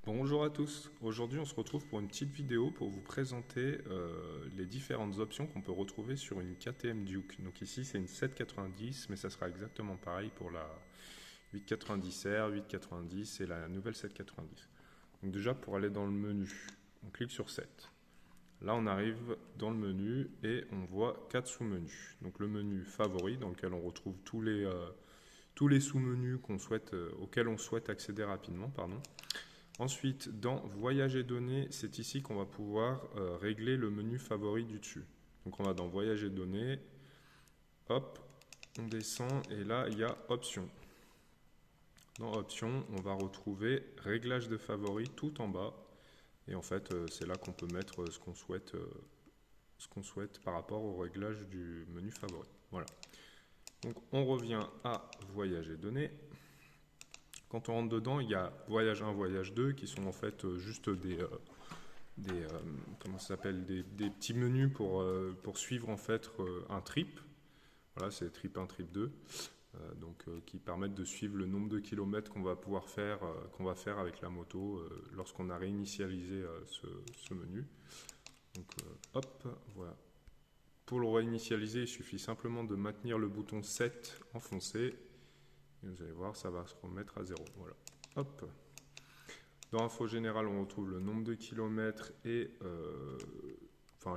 Bonjour à tous, aujourd'hui on se retrouve pour une petite vidéo pour vous présenter les différentes options qu'on peut retrouver sur une KTM Duke. Donc ici c'est une 790 mais ça sera exactement pareil pour la 890R, 890 et la nouvelle 790. Donc déjà pour aller dans le menu, on clique sur 7. Là on arrive dans le menu et on voit 4 sous-menus. Donc le menu favori dans lequel on retrouve tous les sous-menus auxquels on souhaite accéder rapidement. Ensuite, dans Voyage et données, c'est ici qu'on va pouvoir régler le menu favori du dessus. Donc on va dans Voyage et données, hop, on descend et là il y a Options. Dans Options, on va retrouver Réglage de favoris tout en bas. Et en fait, c'est là qu'on peut mettre ce qu'on souhaite par rapport au réglage du menu favori. Voilà. Donc on revient à Voyage et données. Quand on rentre dedans, il y a Voyage 1, Voyage 2 qui sont en fait juste comment ça s'appelle, des petits menus pour suivre en fait un trip. Voilà, c'est trip 1, trip 2. Qui permettent de suivre le nombre de kilomètres qu'on va pouvoir faire, qu'on va faire avec la moto lorsqu'on a réinitialisé ce menu. Donc hop, voilà. Pour le réinitialiser, il suffit simplement de maintenir le bouton 7 enfoncé. Et vous allez voir, ça va se remettre à 0. Voilà. Hop. Dans Info générale, on retrouve le nombre de kilomètres et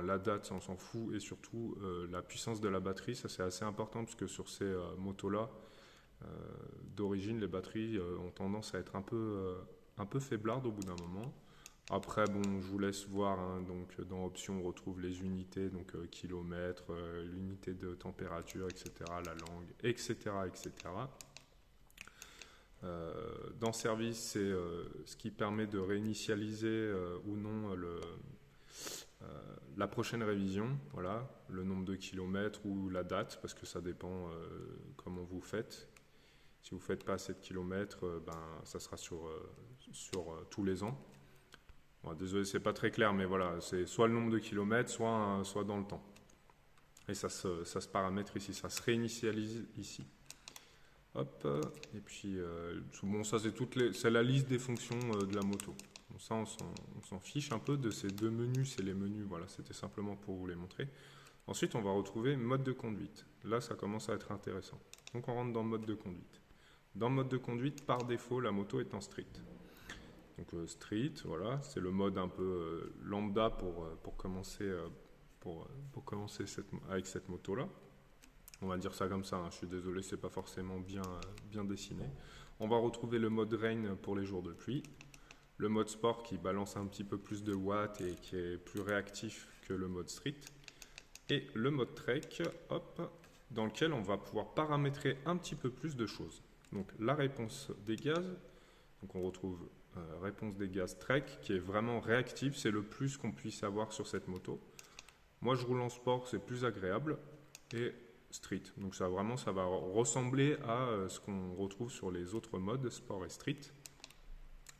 la date, ça on s'en fout, et surtout la puissance de la batterie. Ça c'est assez important parce que sur ces motos-là, d'origine, les batteries ont tendance à être un peu faiblardes au bout d'un moment. Après, bon, je vous laisse voir. Donc, dans Options, on retrouve les unités, donc kilomètres, l'unité de température, etc., la langue, etc., etc. Dans Service, c'est ce qui permet de réinitialiser ou non la prochaine révision. Voilà, le nombre de kilomètres ou la date, parce que ça dépend comment vous faites. Si vous ne faites pas assez de kilomètres, ça sera sur tous les ans. Bon, désolé, c'est pas très clair, mais voilà, c'est soit le nombre de kilomètres, soit dans le temps. Et ça se paramètre ici, ça se réinitialise ici. Hop, et puis, bon, ça c'est la liste des fonctions de la moto. Bon, ça, on s'en fiche un peu de ces deux menus, c'est les menus, voilà, c'était simplement pour vous les montrer. Ensuite, on va retrouver mode de conduite. Là, ça commence à être intéressant. Donc, on rentre dans mode de conduite. Dans mode de conduite, par défaut, la moto est en street. Donc, street, voilà, c'est le mode un peu lambda pour commencer, avec cette moto-là. On va dire ça comme ça, je suis désolé, c'est pas forcément bien dessiné. On va retrouver le mode rain pour les jours de pluie. Le mode sport qui balance un petit peu plus de watts et qui est plus réactif que le mode street. Et le mode trek, hop, dans lequel on va pouvoir paramétrer un petit peu plus de choses. Donc la réponse des gaz, donc on retrouve réponse des gaz trek qui est vraiment réactive, c'est le plus qu'on puisse avoir sur cette moto. Moi je roule en sport, c'est plus agréable. Et street, donc ça va ressembler à ce qu'on retrouve sur les autres modes sport et street.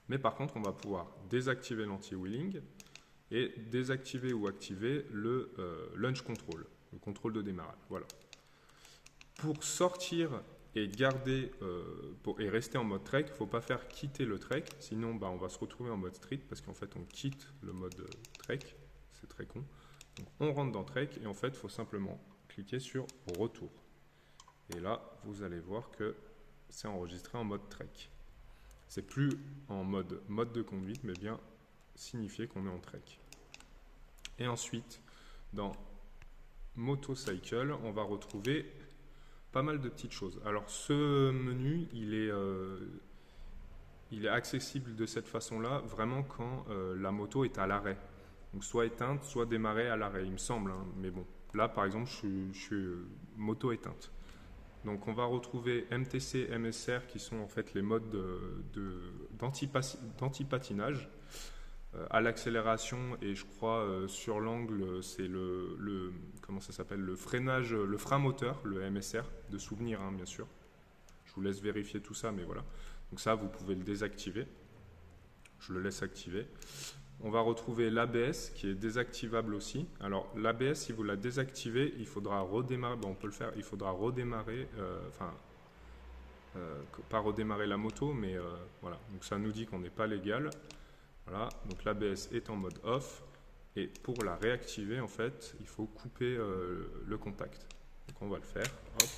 Mais par contre, on va pouvoir désactiver l'anti-wheeling et désactiver ou activer le launch control, le contrôle de démarrage. Voilà. Pour sortir et garder et rester en mode trek, il ne faut pas faire quitter le trek, sinon on va se retrouver en mode street parce qu'en fait on quitte le mode trek, c'est très con. Donc on rentre dans trek et en fait il faut simplement cliquez sur retour. Et là, vous allez voir que c'est enregistré en mode trek. C'est plus en mode de conduite, mais bien signifié qu'on est en trek. Et ensuite, dans Motocycle, on va retrouver pas mal de petites choses. Alors, ce menu, il est accessible de cette façon-là, vraiment quand la moto est à l'arrêt. Donc, soit éteinte, soit démarrée à l'arrêt, il me semble, mais bon. Là, par exemple, je suis moto éteinte. Donc, on va retrouver MTC, MSR qui sont en fait les modes d'anti-patinage. À l'accélération et je crois sur l'angle, c'est comment ça s'appelle, le freinage, le frein moteur, le MSR, de souvenir, bien sûr. Je vous laisse vérifier tout ça, mais voilà. Donc ça, vous pouvez le désactiver. Je le laisse activer. On va retrouver l'ABS qui est désactivable aussi. Alors l'ABS, si vous la désactivez, il faudra redémarrer. Bon, on peut le faire. Il faudra redémarrer. Pas redémarrer la moto, mais voilà. Donc ça nous dit qu'on n'est pas légal. Voilà, donc l'ABS est en mode off. Et pour la réactiver, en fait, il faut couper le contact. Donc on va le faire. Hop.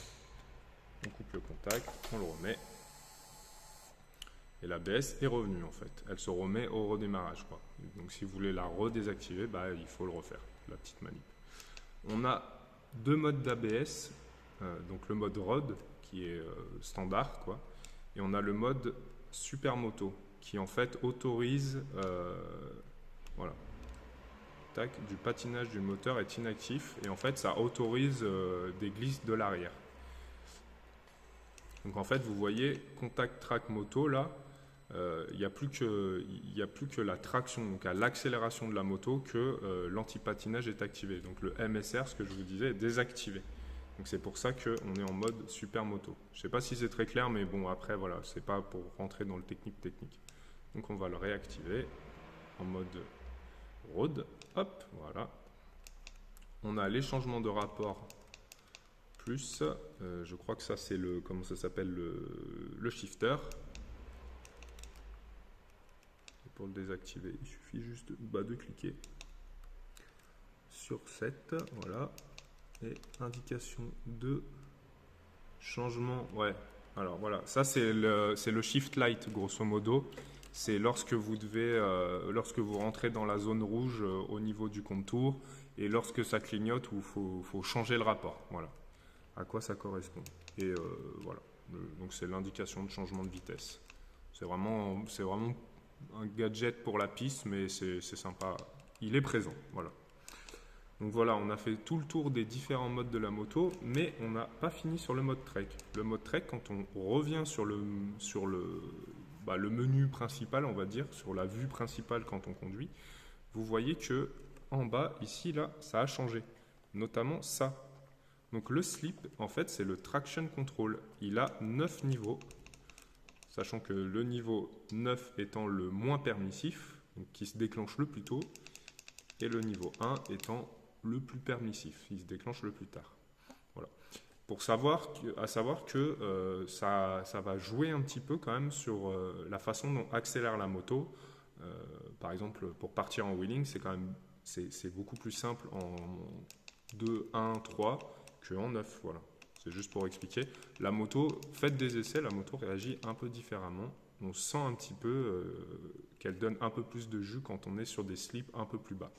On coupe le contact, on le remet. Et l'ABS est revenue en fait. Elle se remet au redémarrage, quoi. Donc si vous voulez la redésactiver, bah, il faut le refaire, la petite manip. On a deux modes d'ABS. Donc le mode ROD qui est standard, quoi. Et on a le mode Supermoto qui en fait autorise voilà, tac, du patinage du moteur est inactif et en fait ça autorise des glisses de l'arrière. Donc en fait vous voyez contact track moto là, il n'y a plus que la traction, donc à l'accélération de la moto que l'anti-patinage est activé. Donc le MSR, ce que je vous disais, est désactivé. Donc c'est pour ça qu'on est en mode super moto. Je ne sais pas si c'est très clair, mais bon après voilà, c'est pas pour rentrer dans le technique. Donc on va le réactiver en mode road. Hop, voilà. On a les changements de rapport plus. Je crois que ça c'est le, comment ça s'appelle, le shifter. Et pour le désactiver, il suffit juste de cliquer sur 7. Voilà. Et indication de changement. Ouais. Alors voilà, ça c'est le shift light grosso modo. C'est lorsque vous lorsque vous rentrez dans la zone rouge au niveau du contour et lorsque ça clignote où il faut changer le rapport. Voilà, à quoi ça correspond. Et voilà, donc c'est l'indication de changement de vitesse. C'est vraiment un gadget pour la piste, mais c'est sympa. Il est présent, voilà. Donc voilà, on a fait tout le tour des différents modes de la moto, mais on n'a pas fini sur le mode trek. Le mode trek, quand on revient sur le menu principal, on va dire, sur la vue principale quand on conduit, vous voyez que en bas, ici, là, ça a changé. Notamment ça. Donc le slip, en fait, c'est le traction control. Il a 9 niveaux, sachant que le niveau 9 étant le moins permissif, donc qui se déclenche le plus tôt, et le niveau 1 étant le plus permissif, il se déclenche le plus tard. Voilà. À savoir que ça va jouer un petit peu quand même sur la façon dont accélère la moto. Par exemple, pour partir en wheeling, c'est beaucoup plus simple en 2, 1, 3 qu'en 9. Voilà. C'est juste pour expliquer. La moto, faites des essais, la moto réagit un peu différemment. On sent un petit peu qu'elle donne un peu plus de jus quand on est sur des slips un peu plus bas.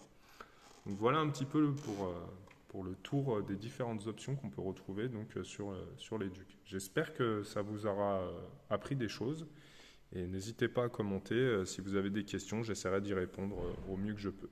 Donc voilà un petit peu pour le tour des différentes options qu'on peut retrouver donc, sur les Duke. J'espère que ça vous aura appris des choses et n'hésitez pas à commenter si vous avez des questions, j'essaierai d'y répondre au mieux que je peux.